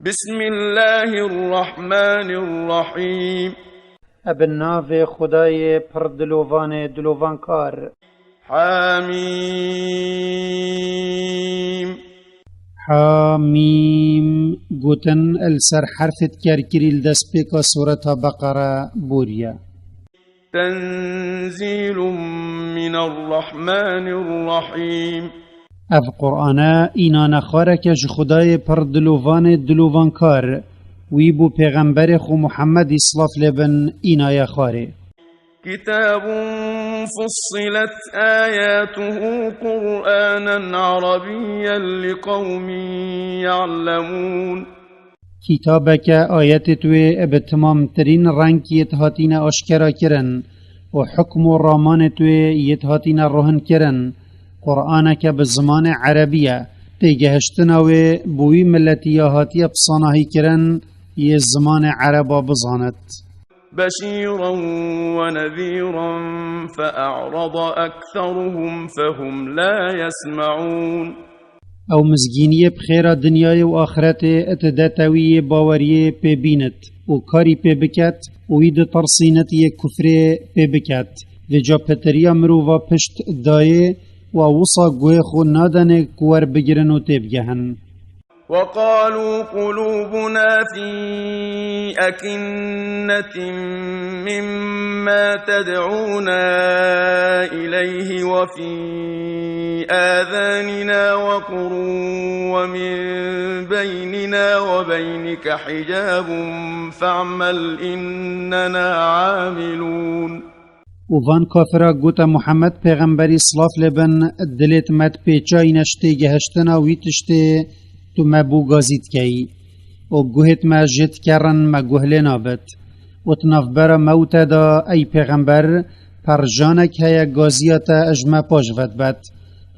بسم الله الرحمن الرحيم. ابن خدای پر دلوان کار. حمیم. حامیم گوتن السر حرفت کرکریل دست پیکا سورة بقرة بوریا. تنزيل من الرحمن الرحيم. اف قرآن اینا نخارک خدای پر دلوان کار وی بو پیغمبر خو محمد اصلاف لبن اینا یخاره. كتاب فصلت آياته قرآنا عربيا لقوم يعلمون. کتابک آیت توی اب تمام ترین رنگ یتهاتین اشکرا کرن و حکم و رامان توی یتهاتین روحن کرن. قرآنك بزمان عربية تيجهشتناوي بوي ملتي هاتي بصانهي كرن يزمان عربا بزانت. بشيرا ونذيرا فأعرض أكثرهم فهم لا يسمعون. او مزگینی بخیر دنیای و آخرت اتداتوی باوری پی بینت و کاری پی بکت و اید ترسینتی کفر پی بکت و جا پتریا مروفا پشت دایه ووصى قويخو نادن كوار بجرن وتبجهن. وقالوا قلوبنا في أكنة مما تدعونا إليه وفي آذاننا وقر ومن بيننا وبينك حجاب فاعمل إننا عاملون. وفان كافرا قوتا محمد پیغمبری صلاف لبن دلت مد پیچای نشتی گهشتنا ویتشتی تو مبو گازید کی و گوهت ما جد کرن ما گوهل نابد و تنافبر موتا دا ای پیغمبر پر جانک هیا گازیاتا اجمع پاجود بد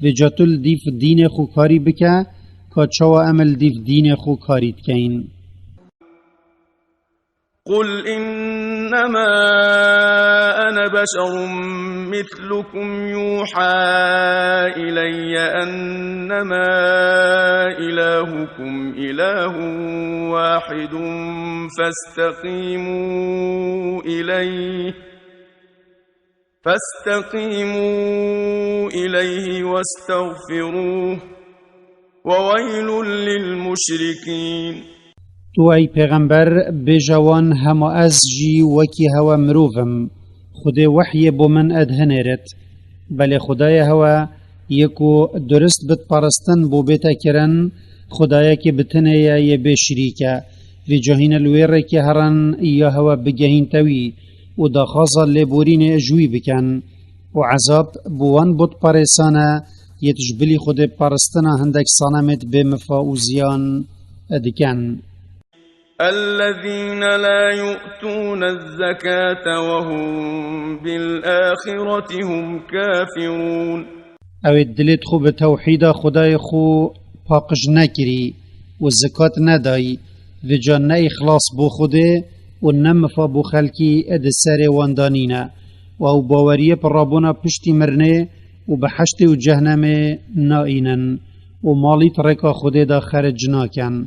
و جاتل دیف دین خو کاری بکه که چوا عمل دیف دین خو کارید کین. قل إنما أنا بشر مثلكم يوحى إلي أنما إلهكم إله واحد فاستقيموا إليه واستغفروه وويل للمشركين. تو ای پیغمبر بجوان هما از جی وکی هوا مروفم خود وحی بو من ادهنرت بله خدای هوا یکو درست بت پرستن بو بیتا کرن خدای که بتنه یا بشریکه و جهین الویر که هرن یا هوا بگهین توی و داخازا لبورین اجوی بکن و عذاب بوان بت پرسانه یتجبلی خود پرستنه هندک سانمت بمفاوزیان ادکن. الذين لا يؤتون الزكاة وهم بالآخرة هم كافرون. او الدلت خو بتوحيد خدای خو پاقج نکری و زکات ندای و جان نه اخلاص بو خوده و نمفا بو خلکی اد سر واندانینا و او باوریه پر رابونا پشتی مرنه و بحشت و جهنم نائینن و مالی ترکا خوده دا خرج ناکن.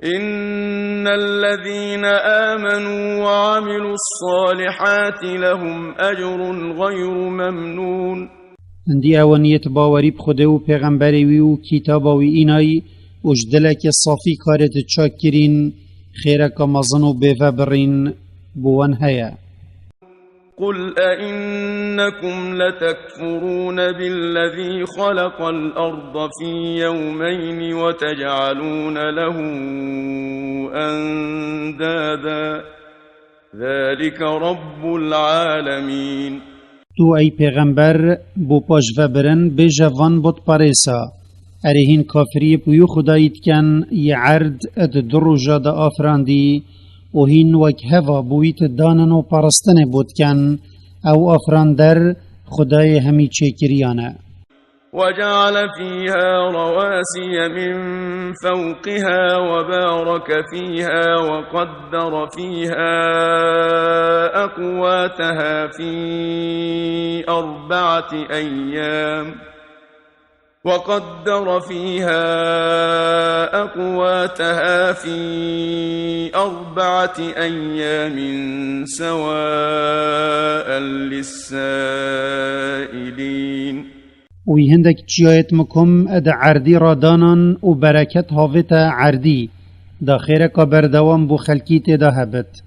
إن الذين آمنوا وعملوا الصالحات لهم أجر غير ممنون. اندی اوانیت باوری بخوده و پیغمبری وی و کتاب و اینای اجدلک صافی کارت چاک کرین خیرک مزن و بیفه برین بوان هیا. قل أئنكم لتكفرون بالذي خلق الأرض في يومين وتجعلون له أندادا ذلك رب العالمين. تو ای پیغمبر بو پاش و برن بجوان بود پاریسا ارهین کافری پویو خدایت کن ی عرد اد دروجا دا آفراندی و هین وک هوا بویت دانن و پرستن بود کن او آفراندر خدای همی چکریانه. وجعل فيها رواسي من فوقها وبارك فيها وقدر فيها أقواتها في 4 أيام وقدر فيها أقواتها في 4 أيام سواء للسائلين. وی هندک چیایت مکم اد عردی را دانان و برکت هاویتا عردی دا خیره که بردوام بو خلکی تیدا هبت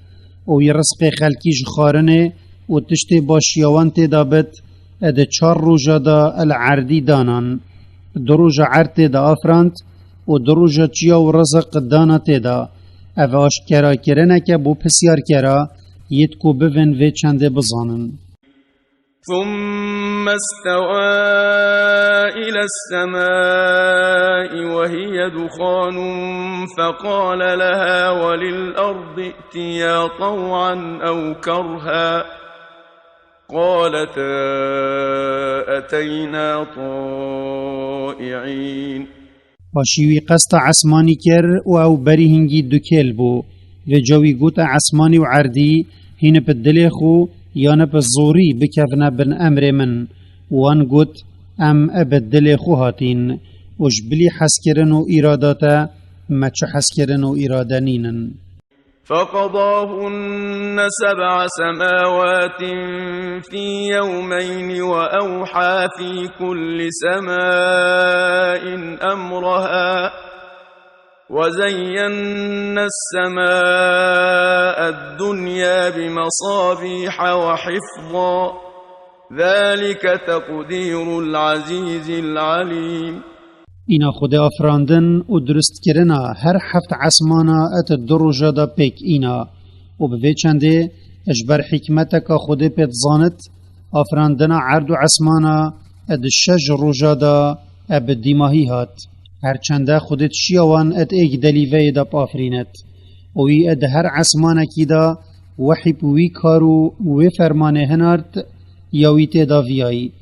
وی رزق خلکیش خارنه و تشت باشیوان تیدا بت اد 4 روژا دا العردی دانان 2 روژا عرد تیدا آفراند و 2 روژا چیا و رزق دانا تیدا او اشکرا کرنه که بو پسیار کرا ید کو بون و چنده بزانن. ثم استوى إلى السماء وهي دخان فقال لها وللأرض ائتيا طوعا أو كرها قالتا أتينا طائعين. پاشیوی قصد عسمانی کر و او بری هنگی دوکیل بو و جوی گوت عسمانی و عردی هین پا دل خو یان پا زوری بکفنا بن امر من وان گوت ام ابد دل خو هاتین وش بلی حس کرن و ایراداتا ما چه حس کرن و ایرادانینن. فقضاهن 7 سماوات في يومين وأوحى في كل سماء أمرها وزينا السماء الدنيا بمصابيح وحفظا ذلك تقدير العزيز العليم. اینا خود افراندن و درست کرنا هر 7 عسمانا ات دروجا دا پیک اینا و به چنده اجبر حکمتک خود پیت زانت افراندنا عرض و عسمانا ات 6 روجا دا اب دیماهی هات هر چنده خودت شیوان ات ایک دلیوه دا پافرینت و وی ات هر عسمانا کی دا وحی پوی کارو و فرمانه هنارت یاوی تیدا ویایی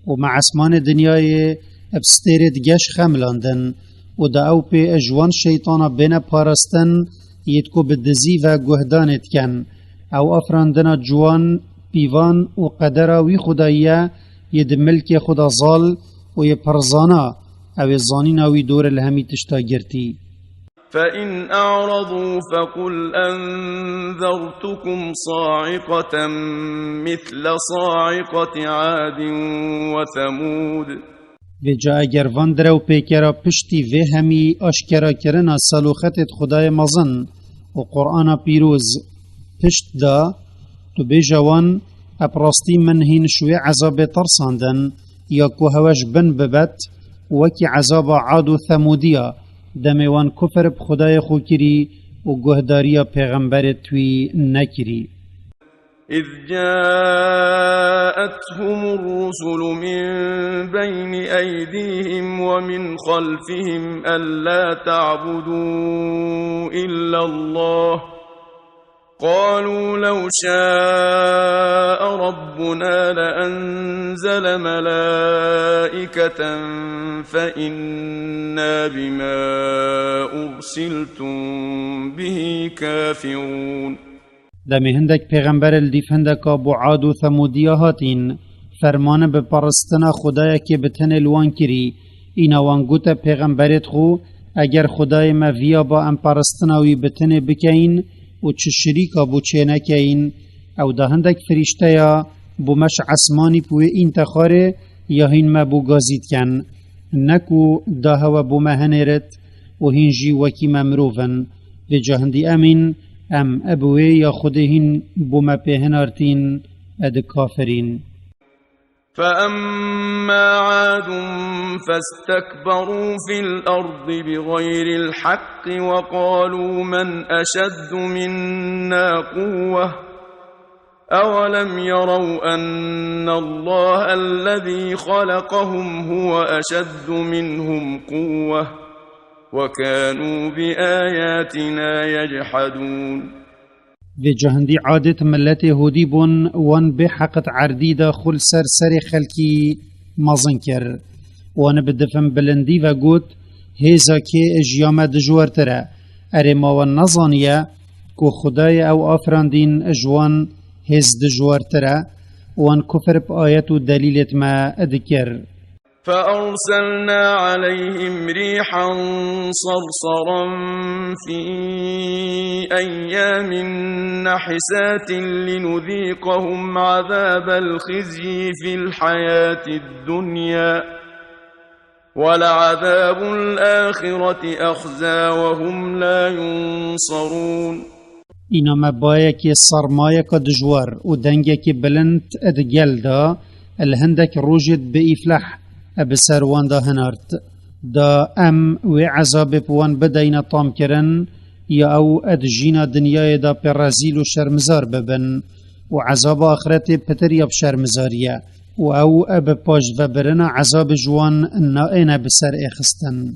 و مع عسمان دنیای ابستيرت جاش خملاندن و دا او پی اجوان شیطانا بین پارستن یدکو بدزی و گهدانت کن او افراندنا جوان پیوان و قدر وی خدایه ید ملک خدا زال و ی پرزانا او زانینا وی دور الهمی تشتا گرتی. فإن أعرضوا فقل أنذرتكم صاعقة مثل صاعقة عاد وثمود. و جا اگر وان درو پیکرا پشتی و همی اشکرا کرنا سلوختت خدای مزن و قرآن پیروز پشت دا تو بیجوان اپراستی من هین شوی عذاب ترساندن یا کو هواش بن ببت وکی عذاب عاد و ثمودیا دمیوان کفر بخدای خو کری و گهداریا پیغمبر توی نکری. إذ جاءتهم الرسل من بين أيديهم ومن خلفهم ألا تعبدوا إلا الله قالوا لو شاء ربنا لأنزل ملائكة فإنا بما أرسلتم به كافرون. دمی هندک پیغمبر الدیف هندکا بو عاد و ثمودیا هاتین فرمان به پرستنا خدای که بتن الوان کری اینا وانگوتا پیغمبرت خو اگر خدای ما ویا با ام پرستناوی بتن بکین و چه شریکا بو چه نکین او دا هندک فرشته یا بو مش عسمانی پوی این تخاره یا هین ما بو گازید کن نکو دا هوا بو ما هنرت و هین جی وکی ممروفن به جهندی امین ام ابوه یا خودهن بوما پیهنارتین اد کافرین. فأما عاد فاستكبروا في الأرض بغير الحق وقالوا من أشد منا قوة أولم يروا أن الله الذي خلقهم هو أشد منهم قوة وكانوا بآياتنا يجحدون. في جهندي عادت ملت يهودي بون وان بحقت عرديدة خل سر خلقي مزنكر وان بدفن بلندي وقود هيزا كي اجيام دجوار ترى ارما والنظانية كو خداي او افراندين اجوان هز دجوار ترى وان كفر بآيات دليلت ما اذكر. فأرسلنا عليهم ريحا صرصرا في أيام نحسات لنذيقهم عذاب الخزي في الحياة الدنيا ولعذاب الآخرة أخزى وهم لا ينصرون. اینما بایەکی سەرمایەکە دژوار و دەنگێکی بلند ئەدگەلدا الهندك روجد بإفلح أبسر وان دا هنارت دا أم وعذاب بوان بدين طام كرن يا أو أدجينا دنيا دا برازيل و شرمزار ببن وعذاب آخرت بتريا بشرمزاريا و أو أب باش وبرنا عذاب جوان نائنا بسر إخستن.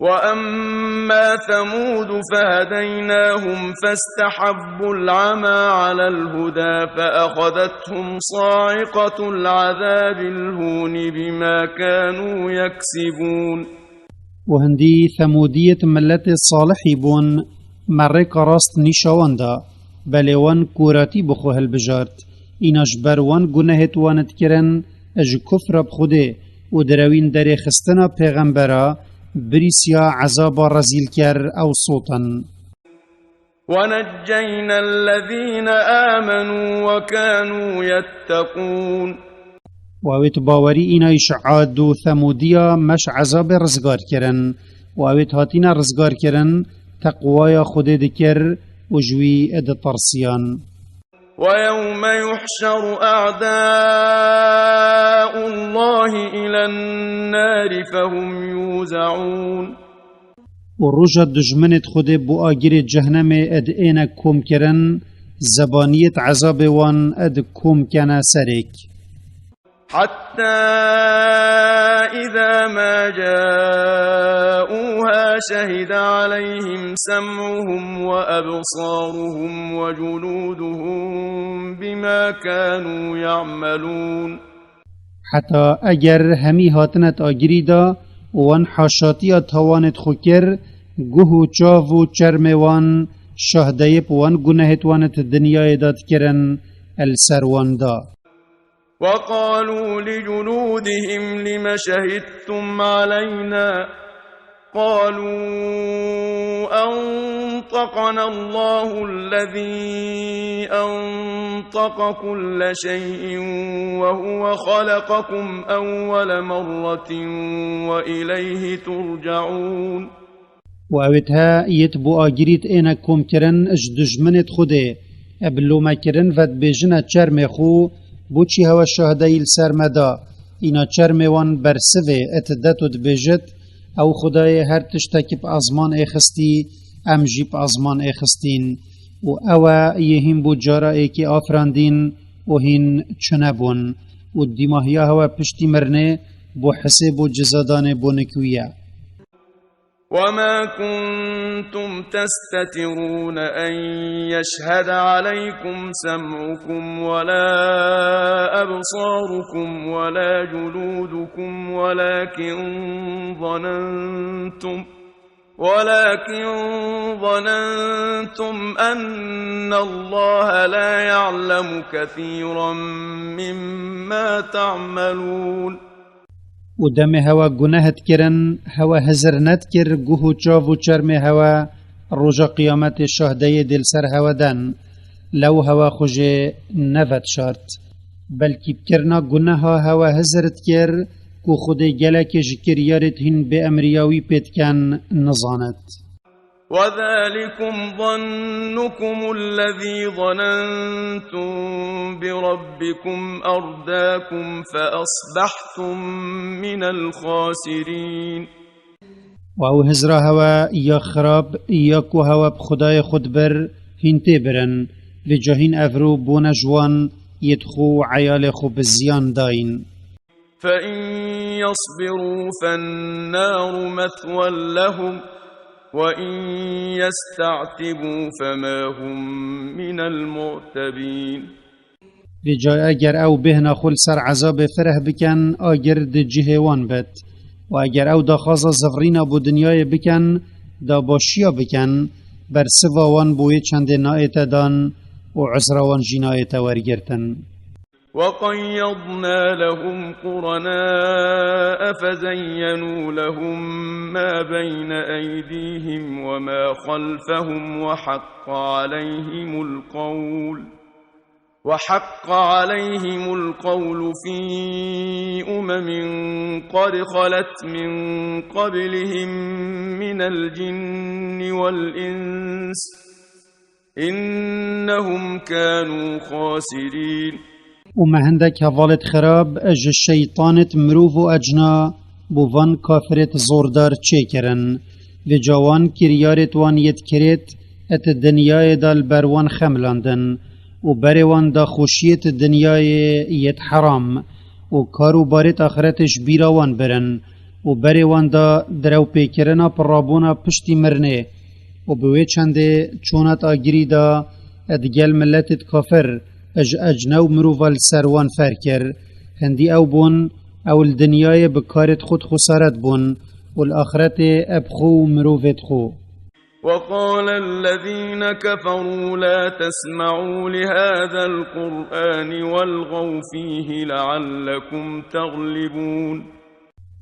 وأما ثمود فهديناهم فاستحبوا العمى على الهدى فأخذتهم صاعقة العذاب الهون بما كانوا يكسبون. وهندي ثمودية ملت صالحي بون مرق راست نشاوندا بلوان كوراتي بخوه البجارت إناش بروان گناهت وانت کرن اج كفر بخوده و دروين در خستنا پیغمبرا بريسيا عذاب رزيل كر أو صوتا. ونجينا الذين آمنوا وكانوا يتقون. وأويت باوري إنا إشعاد ثموديا مش عذاب رزقار كرن وأويت هاتينا رزقار كرن تقوايا خود دكر وجوي اد طرسيان. ويوم يحشر أعداء الله إلى النار فهم يوزعون. والرجا دجمنت خود بو آجر جهنم اد اينا كوم كرن زبانيت عذاب وان اد كوم كنا سريك. حتى إذا ما جاءوها شهد عليهم سمعهم وأبصارهم وجلودهم بما كانوا يعملون. حتى اگر همي هاتنت آگريدا وان حاشاتيا تاوانت خوكر گوهو چاو چرم وان شهدهيب وان گناهت وانت الدنيا داد کرن السروان دا. وقالوا لجلودهم لم شهدتم علينا قالوا أنطقنا الله الذي أنطق كل شيء وهو خلقكم أول مرة وإليه ترجعون. وأوتها يتبو آجريت اينا كوم كرن اجدجمنت خوده ابلو ما كرن فد بيجنا چرم خو بوچی هوا شهدهی السرمدا اینا چرم وان برسوه اتدتو دبیجت او خدای هر تشتکی پا ازمان اخستی ام جی پا ازمان اخستین و او یهیم بو جارا ایکی آفراندین و هین چنبون و دیماهیا هوا پشتی مرنه بو حسب و جزادان بو نکویه. وما كنتم تستترون أن يشهد عليكم سمعكم ولا أبصاركم ولا جلودكم ولكن ظننتم أن الله لا يعلم كثيرا مما تعملون. و دم هوا گناهت کرن هوا هزرنت کر گوه چاو چرم هوا روژا قیامت شهده دل سر هوا دن لو هوا خوژه نفت شارت بلکی بکرنا گناه هوا هزرت کر کو خود گلک جکریارت هن به امریاوی پیتکن نزانت. وذلكم ظنكم الذي ظننتم بربكم أرداكم فأصبحتم من الخاسرين. و هزرا هوا یا خراب یا کو هوا بخدای خود بر هین تبرن و جاهین افرو بون جوان يدخو عيال خو بزيان داين. فإن يصبروا فالنار مثوى لهم وإن يستعتبوا فما هم من المعتبين. بجای اگر او بهنا خل سر عذاب فره بکن آگر ده جهوان بد و اگر او دا خازا زفرینا بو دنیای بکن دا باشیا بکن بر سواوان بوی چند نایت دان و عزروان جنایت ورگرتن. وقيضنا لهم قرناء فزينوا لهم ما بين أيديهم وما خلفهم وحق عليهم القول في قد خلت من قبلهم من الجن والإنس إنهم كانوا خاسرين. وما هندك هفالت خراب اج الشيطانت مروف و اجنا بوان كافرت زوردار چيكرن و جوان كريارت وان يتكرت ات الدنيا دال بروان خملاندن و بروان دا خوشيت الدنيا يت حرام و كارو بارت آخرتش بيراوان برن و بروان دا درو پیکرنا پرابونا پشتی مرنه و بوی چنده چونت آگیری دا ادگل ملتت کافر اجنو مروفال سروان فرکر هندی او بون او الدنیای بکارت خود خسارت بون والآخرت ابخو مروفت خو. وقال الذين كفروا لا تسمعوا لهذا القرآن والغوا فيه لعلكم تغلبون.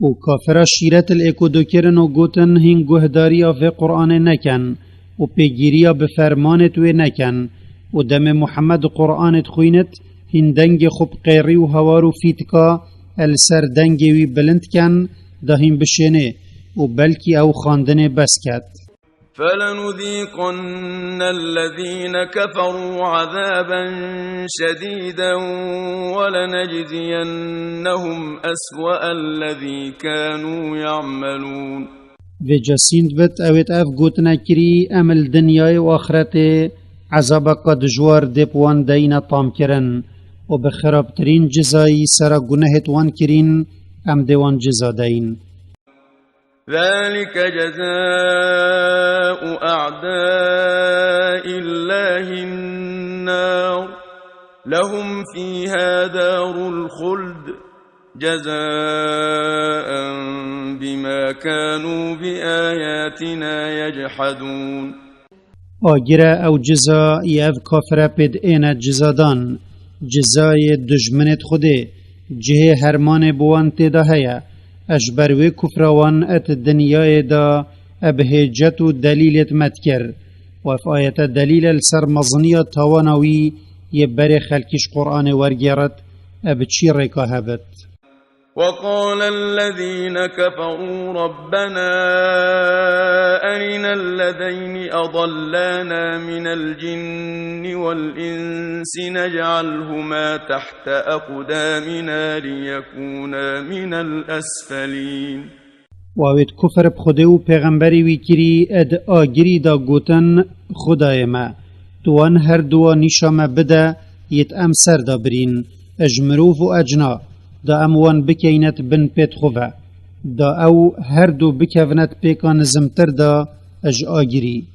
و کافر شیرت الاکو دکرن و گوتن هین گهداریا في قرآن نکن و پیگیریا بفرمانت و نکن و دم محمد قرآن خوینت هین دنگ خوب قیری و هوارو فیتکا السر دنگ وی بلند کن ده هین بشینه و بلکی او خاندن بس کد. فلنذيقن الذين كفروا عذابا شديدا ولنجزينهم أسوأ الذي كانوا يعملون. و جسیند بت اوید اف گوتنا کری امل دنیای و آخرت عذاب قد جوار دیپوان دین طام کرن و بخرابترین جزایی سر گناهت وان کرین ام دیوان جزا دین. ذلك جزاء أعداء الله النار لهم فيها دار الخلد جزاء بما كانوا بآياتنا يجحدون. آگره او جزا یاف کافره پید اینت جزادان جزای دجمنت خوده جه هرمان بوان تیده هیا اجبروی کفروان ات الدنیای دا ابهجت و دلیلت متکر و اف آیت دلیل السر مظنیت تاوانوی یبری خلکش قرآن ورگیرت ابچی ریکا هبت. وقال الذين كفروا ربنا أرنا الذين أضلانا من الجن والإنس نجعلهما تحت أقدامنا ليكونا من الأسفلين. واوید کفر بخوده و پیغمبری وی کری اد آگری دا گوتن خدای ما دوان هر دوا نیشام بده یت ام سر دا برین اجمروف و اجنا دا اموان بکینت بن پیت خوبه دا او هر دو بکونت پیکان زمتر دا اج آگری.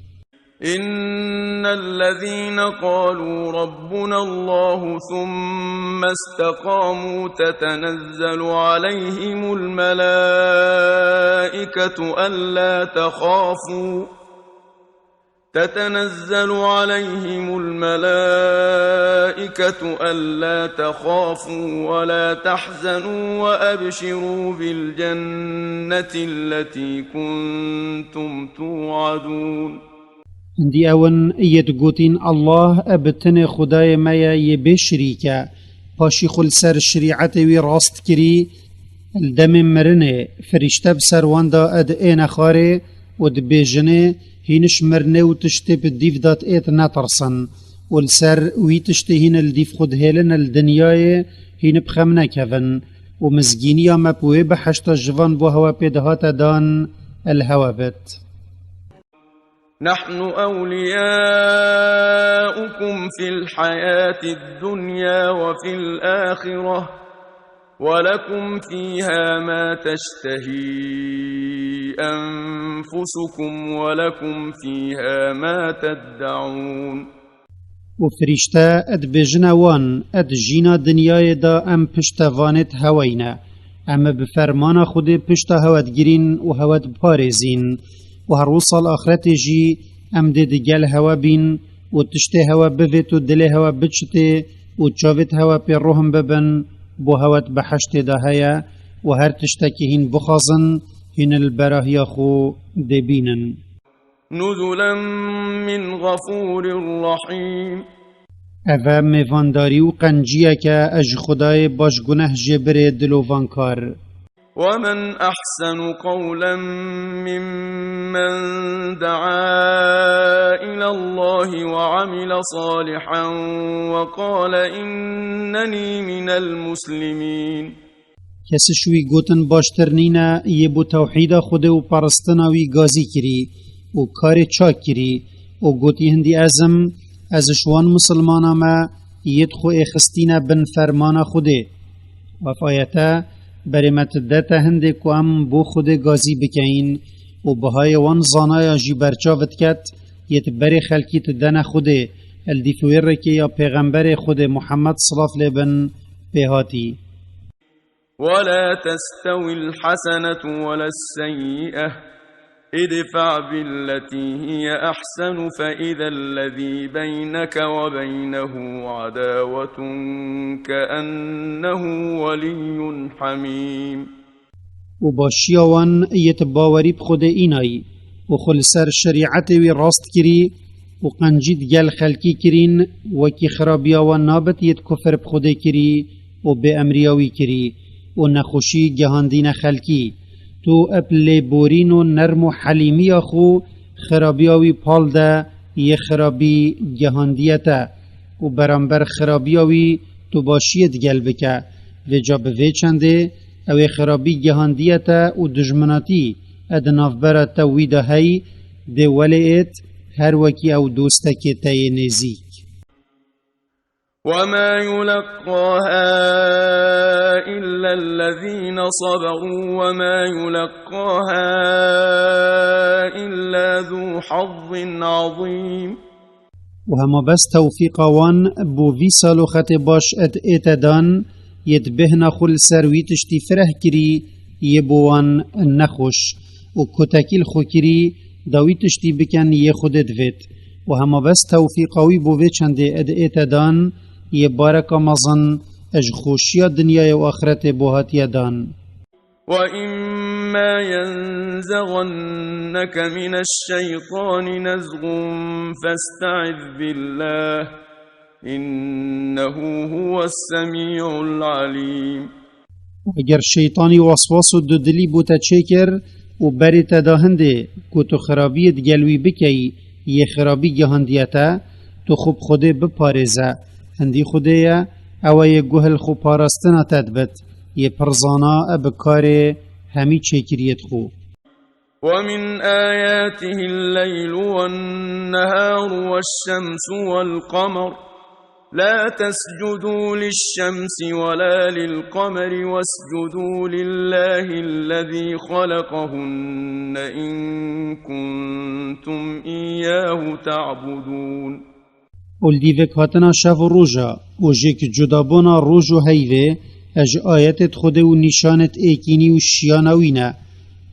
إن الذين قالوا ربنا الله ثم استقاموا تتنزل عليهم الملائكة ألا تخافوا ولا تحزنوا وأبشروا بالجنة التي كنتم توعدون. اندی اون ایت گوتین الله ابتن خدای مایا یه شریکه پاشی خل سر شریعت وی راست کری الدم مرنه فرشته بسر واندا اد این خاره و دبیجنه هینش مرنه و تشتی بدیف دات ایت نترسن والسر وی تشتی هین الدیف خود هیلن الدنیای هین بخم نکفن و مزگینی اما بوی بحشت جوان بو هوا پیدهات دان الهوا بت. نحن أولياؤكم في الحياة الدنيا وفي الآخرة ولكم فيها ما تشتهي أنفسكم ولكم فيها ما تدعون. وفرشتا اد بجنوان اد جينا دنياي دا ام پشتوانت هوينا اما بفرمان خود پشت هوت گرين و هوت بارزين و هر وصل آخرت جي ام دي دگل هوا بين و تشت هوا بفت و دل هوا بچته و چاوت هوا پی روحم ببن بو هوت بحشت ده هیا و هر تشتکی هین بخازن هین البراهی خو دبینن. نزلا من غفور رحیم. اوه میوانداری و قنجیه که اج خدای باش گناه جبر دلووانکار. ومن أحسن قولا ممن دعا إلى الله وعمل صالحا وقال إنني من المسلمين. کسی شوی گوتن باشتر نینه یه بو توحید خود و پرستناوی گازی کری و کار چاک کری و گوتی هندی از شوان مسلمانا ما ید خو اخستینه بن فرمان خوده و فایتا برمت دتا هنده که ام بو خود گازی بکین و بهای وان زانایا جی برچاوت کت یت بر خلکی تدن خوده الدیفویر که یا پیغمبر خود محمد صلاف لبن پیهاتی. ولا تستوي الحسنة ولا السيئة ادفع بالتي هي أحسن فإذا الذي بينك وبينه عداوة كأنه ولي حميم. و باشیاوان یت باوری بخود اینای و خلصر شریعت وی راست کری و قنجید گل خلکی کرین و کی خرابیاوان نابت یت کفر بخود کری و به امریاوی کری و نخوشی گهاندین خلکی تو اپل بورین و نرم و حلیمی خو خرابیاوی پال ده یه خرابی گهاندیتا و برانبر خرابیاوی تو باشید گل بکه و جا به چنده او خرابی گهاندیتا و دجمناتی ادناف برا تویده هی ده ولیت هر وکی او دوستکی تای نزیک. وما يلقاها إلا الذين صبروا وما يلقاها إلا ذو حظ عظيم. وهما بس توفيق وان بو في سالو خط باش اتدان يتبهنا خل سرويتشتي فره كري يبوان نخوش و كتاكيل خو كري داويتشتي بكن يخود دويت وهما بس توفيقاوي بو في چند اتدان یہ بارک مزن اج خوشی دنیا و آخرت بوهاتی دان. وَإِمَّا يَنزَغَنَّكَ مِنَ الشَّيْطَانِ نَزْغٌ فَاسْتَعِذْ بِاللَّهِ إِنَّهُ هُوَ السَّمِيعُ الْعَلِيمُ. اگر شیطانی وسواس و ددلی بوتا چکر و بری تداهنده که تو خرابیت گلوی بکی یه خرابی گهاندیتا تو خوب خوده بپارزه هندی خودیا اوای گوهل خو پاراستنا تدبت یه پرزانا ابکار همی چکریت خو. ومن آياته الليل والنهار والشمس والقمر لا تسجدوا للشمس ولا للقمر واسجدوا لله الذي خلقهن إن كنتم إياه تعبدون. اولدیوک هاتنا شف و روژا و جک جدابونا روژ و هیوه اج آیتت خود و نشانت ایکینی و شیانوینه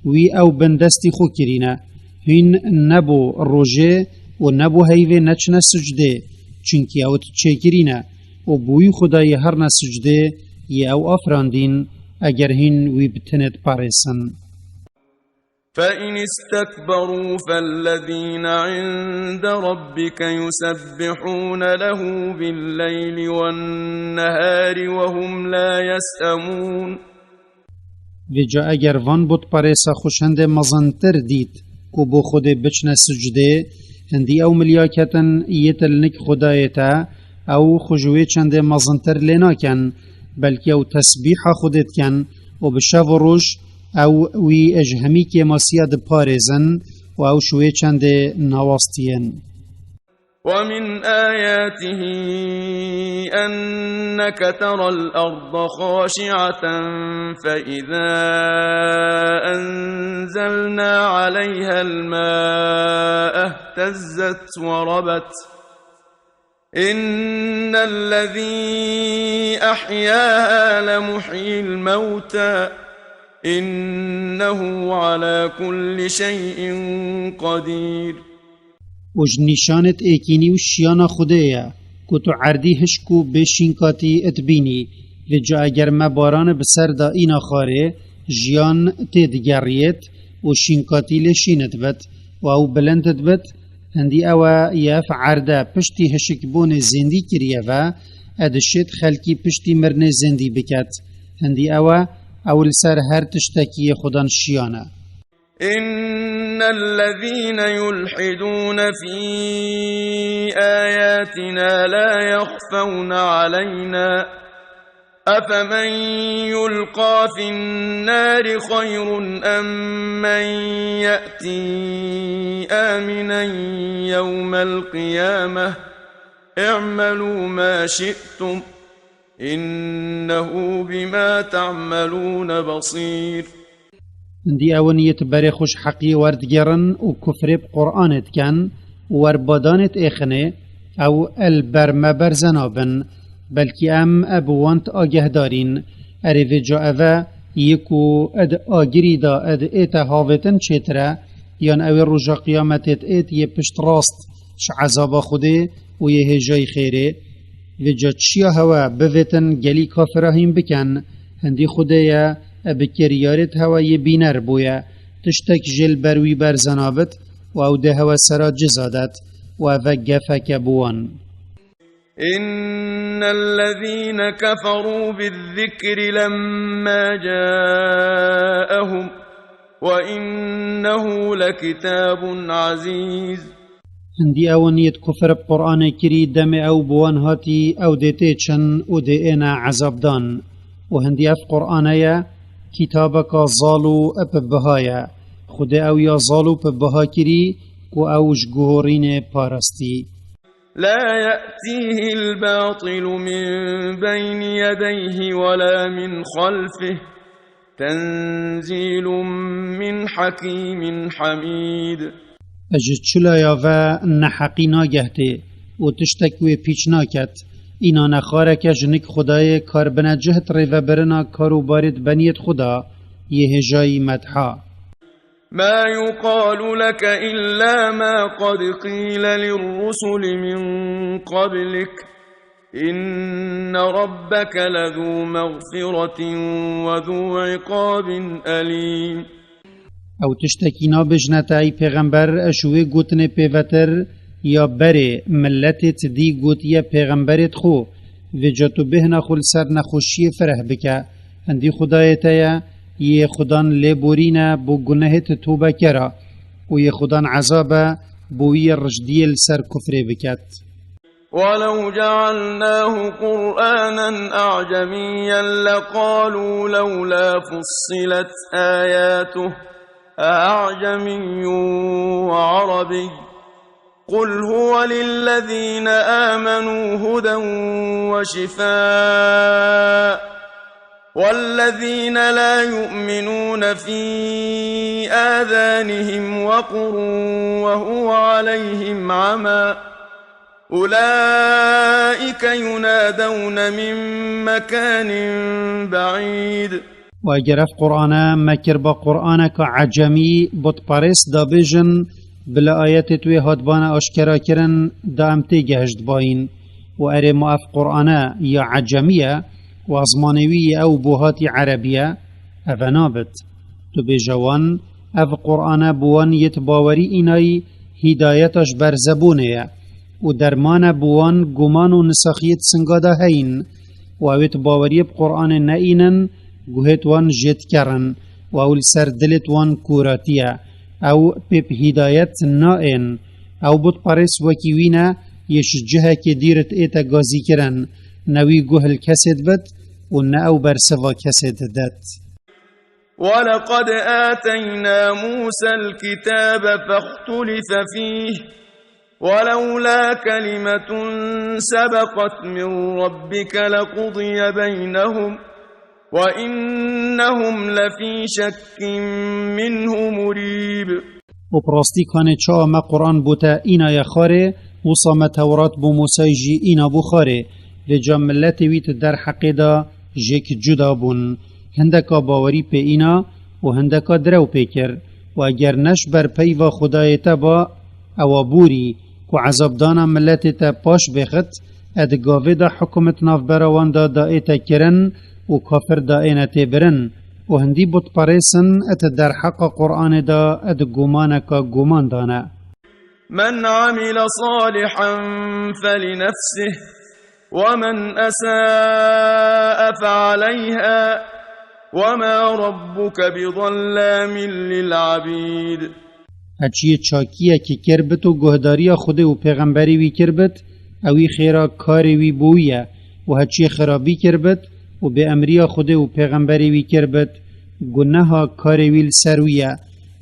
وی او بندستی خو کرینه هین نبو روژه و نبو هیوه نچنه سجده چونکی اوت چه کرینه و بوی خدای هر نسجده یه او افراندین اگر هین وی بتنت پارسن. فإن استكبروا فالذين عند ربك يسبحون له بالليل والنهار وهم لا يسأمون. وجا اگر وان بود پارسا خوشند مزنتر دید کو بو خود بچنه سجده هندی او ملیاکتن یتل نک خدایتا او خجوه چند مزنتر لناکن بلکه او تسبیح خودت کن و بشاو روش او وی اجهمی که ماسیاد پارزن و او شوی چند نواستین. ومن آياته أنك ترى الأرض خاشعة فإذا أنزلنا عليها الماء اهتزت وربت إن الذي أحياها لمحيي الموتى إنه على كل شيء قدير. وج نشانت ایکینی و شیانا خودیا كتو عردي هشكو بشينكاتي اتبيني لجا اگر ما باران بسر دا اینا خاره جيان تدگريت و شينكاتي لشينت بت و او بلندت بت هندي اوا يف عرده پشتی هشک بون زندی کریه و ادشت خلکی پشتی مرن زندی بکت هندي اوا اول سر هر تشتكي خدان شيانا. إن الذين يلحدون في آياتنا لا يخفون علينا أفمن يلقى في النار خير أم من يأتي آمنا يوم القيامة اعملوا ما شئتم إنه بما تعملون بصير. دي اونيت بري خوش حقي وردگرن و كفر بقرآنت كان وربادانت اخنه او البرمبر زنابن بلكي ام ابوانت آگه دارين اريف جا اوه يكو اد آگري دا اد ايتا هاوتن چتره يان اوه رجا قيامتت ايت يپشت راست ش عذاب خوده و يه جاي خيره و جا چيا هوا بوتن گلي كافرهين بكن هندي خوده بكريارت هوا يبينر بويا تشتك جل بروي برزنابت و او ده هوا سرا جزادت و فقفك بوان. إن الذين كفروا بالذكر لما جاءهم وإنه لكتاب عزيز. هندي اونيت كفر بقرآن كري دم او بوان هاتي او ديتيچن و دينا عذاب دان و هندي اف قرآنيا كتابك ظالو اب بهايا خود او يا ظالو ببها كري و اوش جهورين پارستي. لا يأتيه الباطل من بين يديه ولا من خلفه تنزيل من حكيم حميد. اجد چلا ياوه نحقي ناگهته و تشتكوه پیچ ناکت اینا نخاره جنک خدای کار بنجهت ریو برنا کارو بارد بنیت خدا یه جای مدحا. ما يقال لك إلا ما قد قيل للرسل من قبلك إن ربك لذو مغفرة وذو عقاب أليم. او تشتكي نابجنت اي پیغمبر اشوه گوتن پیوتر یا بره ملتت دی گوتیا پیغمبرت خو و جاتو بهنا خل سر نخوشی فرح بکه هندی خدایتا یه خدان لبورینه بو گناهت توبه کرا و یه خدان عذابه بوی رجدی لسر کفر بکت. ولو جعلناه قرآنا أعجميا لقالوا لولا فصلت آياته أعجمي وعربي قل هو للذين آمنوا هدى وشفاء والذين لا يؤمنون في آذانهم وقر وهو عليهم عمى أولئك ينادون من مكان بعيد. و اگر اف قرآن مکر با قرآن که عجمی بود پارس دا بیجن بلا آیت توی هادبان اشکرا کرن دا امتی گهشت باین و اره ما اف قرآن یا عجمیه و ازمانوی او بوهاتی عربیه او نابد تو بجوان اف قرآن بوان یتباوری اینای هدایتش بر زبونه و درمان بوان گمان و نساخیت سنگاده هین و اویت باوری بقرآن نئینن گوهت وان جد کرن و اول سر دلت وان کوراتیه او پیپ هدایت نائن او بود پارس وکیوینه یش جهه که دیرت ایتا گازی کرن نوی گوهل کسید بد و نه او برسوا کسید دد. ولقد آتينا موسى الكتاب فاختلف فيه ولولا كلمة سبقت من ربك لقضي بينهم وإنهم لفي شك منه مريب. و پراستی کانه چا ما قرآن بوتا اینا یخاره و صام تورات بو موسی جی اینا بخاره لجا ملت ویت در حق دا جک جدا بون هندکا باوری پی اینا و هندکا درو پیکر و اگر نش بر پی و خدایتا با او بوری و عذاب دانا ملت تا پاش بخت ادگاوه دا حکومت نافبروان دا ایتا کرن و کافر دا اینتی برن و هندی بود پریسن ات در حق قرآن دا ادگومانکا گومان دانه. من عمل صالحا فلنفسه ومن أساء فعليها وما ربك بظلام للعبيد. هچی چاکیه که کربت و گهداری خود و پیغمبری وی کربت اوی خیرا کاری وی بویه و هچی خرابی کربت و به امری خود و پیغمبری وی کربت گناه کاری وی سرویه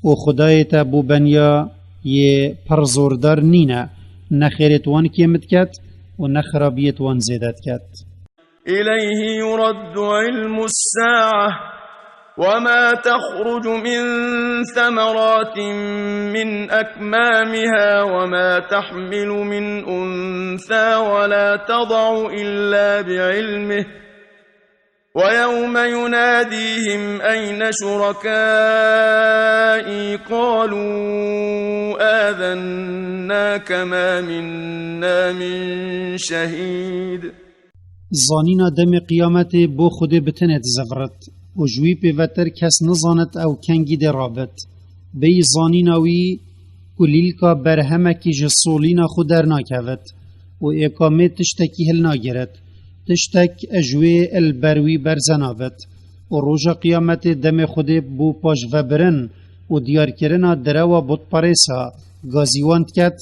و خدایت بو بنیا یه پرزوردار نینه نخیرت وان کمت کت و نخرابیت وان زیدت کت. إليه يرد علم الساعة وما تخرج من ثمرات من أكمامها وما تحمل من أنثى ولا تضع إلا بعلمه ويوم يناديهم أين شركائي قالوا آذناك ما منا من شهيد. زانینا دم قیامت بو خود بتنت زفرت و جوی پیوتر کس نزانت او کنگی ده رابط بی زانیناوی کلیلکا برهمکی جسولینا خود در ناکوت و اقامه تشتکی هل ناگرد تشتک اجوی البروی برزنابت و روژ قیامت دم خود بو پاش وبرن و دیار کرنا دروا بود پاریسا گازیواند کت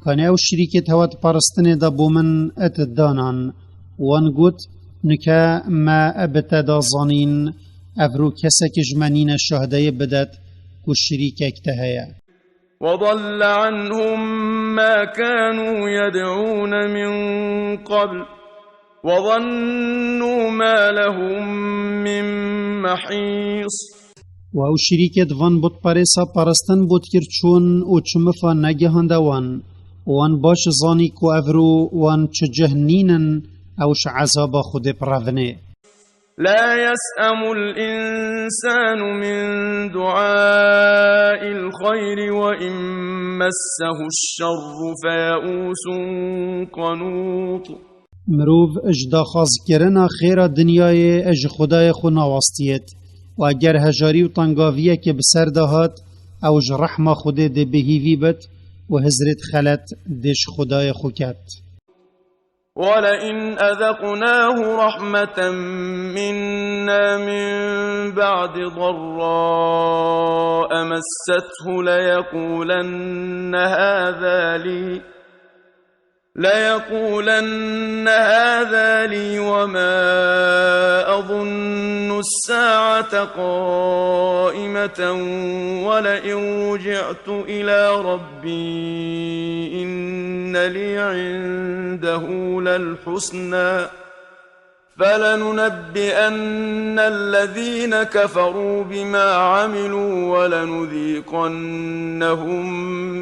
کانه او شریکت هوت پارستن دا بومن ات دانان وان گوت نکه ما ابتدا زانین افرو کسک جمنین شهده بدت کو شریک اکتهیا. وضل عنهم ما كانوا يدعون من قبل وظنوا ما لهم من محيص. و او شریکت وان بود پاریسا پارستن بود کرد چون او چمفا نگهانده وان باش زانی کو افرو وان چه جهنینن اوش عذاب خود پرافنه. لا يسأم الإنسان من دعاء الخير وإن مسه الشر فيئوس قنوط. مروف اجدا خاز کرنا خیر دنیای اج خدای خو نواستیت و اگر هجاری و تنگاویه که بسر دهات اوج رحمه خود ده بهیوی بد و هزرت خلط دش خدای خو کت. ولئن أذقناه رحمة منا من بعد ضراء مسته ليقولن هذا لي وما أظن الساعة قائمة ولئن رجعت إلى ربي إن لي عنده للحسنى فلننبئن الذين كفروا بما عملوا ولنذيقنهم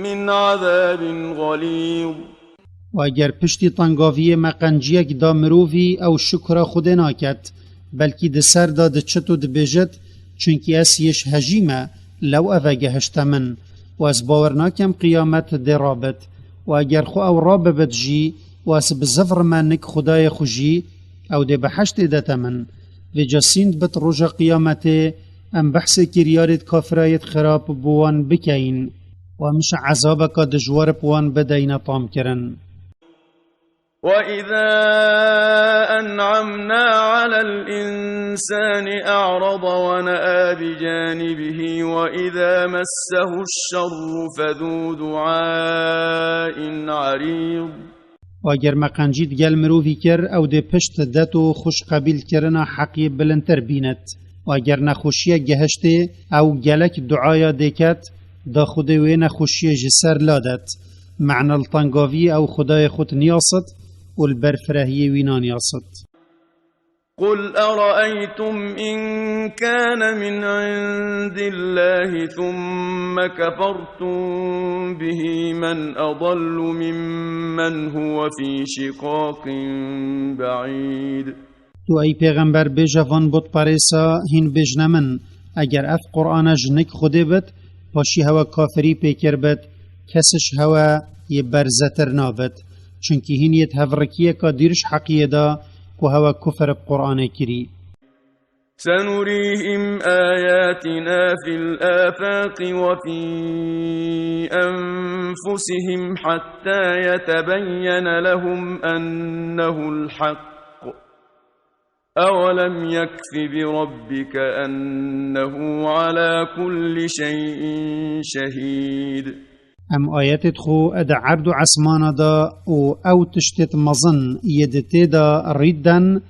من عذاب غليظ. و اگر پشتی تنگاوی مقنجیک دا مروفی او شکر خود ناکت بلکی ده سر دا ده چطو ده بیجت چونکی اسیش هجیمه لو اوگه هشتمن و از باور ناکم قیامت ده رابط و اگر خو او رابط جی و از بزفر منک خدای خوشی او ده بحشت ده تمن و جسیند بت روژ قیامت ام بحث کریارت کافرایت خراب بوان بکین و مش عذابک دجوار بوان بدین طام کرن. وَإِذَا أَنْعَمْنَا عَلَى الْإِنسَانِ أَعْرَضَ وَنَأَىٰ بِجَانِبِهِ وَإِذَا مَسَّهُ الشَّرُّ فَذُو دُعَاءٍ عَرِيضٍ. و اگر مقنجید گل مروفی کر او ده پشت دتو خوش قبیل کرنا حقی بلندتر بینت و اگر نخوشی گهشته او گلک دعایا دکت دا خودوی نخوشی جسر لادت معنى الطنقاوي أو خداي خط نياصت والبرفرهي وينان ياصت. قل أرأيتم إن كان من عند الله ثم كفرتم به من أضل ممن هو في شقاق بعيد. تو أي پیغمبر بجوان بود پاريسا هن بجنمن اگر اف قرآن جنك خده بد پاشي هوا كافري پیکر بد کسش هوا یه برزتر نابد چونکی هینیت هفرکیه که دیرش حقیه دا که هوا کفر بقرآن کری. سنريهم آياتنا في الآفاق وفي أنفسهم حتى يتبين لهم أنه الحق أولم يكف بربك أنه على كل شيء شهيد. ام آیت خو اد عرض و عسمان دا او تشتت مزن یدته دا ریدن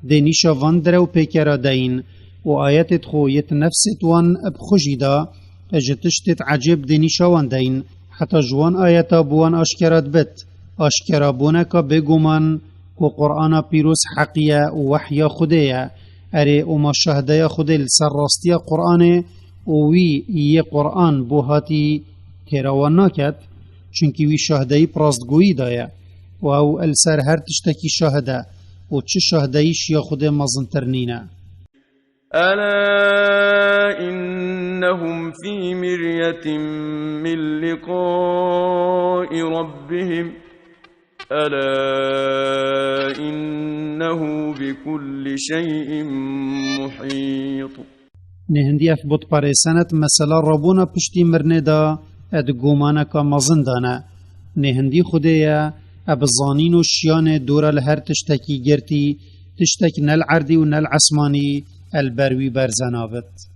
دنیشا واندر و پیکرا دین و آیت خو یت نفست وان بخوشی دا اجتشتت عجب دنیشا واندین حتی جوان آیتا بوان اشکرات بت اشکرا بونکا بگومن که قرآن پیروس حقیه و وحیا خوده اره و ما شهده خوده لسر راستی قرآن و وی یه قرآن بوهاتی تیراوان ناکد چونکی وی شهدهی پراستگویی دایه و او السر هر تشتکی شهده و چه شهدهیش یا خود مزنترنینه. ألا إنهم في مرية من لقاء ربهم ألا إنه بكل شيء محيط. نهندی اف بود پاریسانت مثلا ربونا پشتی مرنه دا اد گومانه که مزندانه نهندی خوده ابزانین و شیان دور لهر تشتکی گرتی تشتک نل عردی و نل عسمانی البروی برزنابت.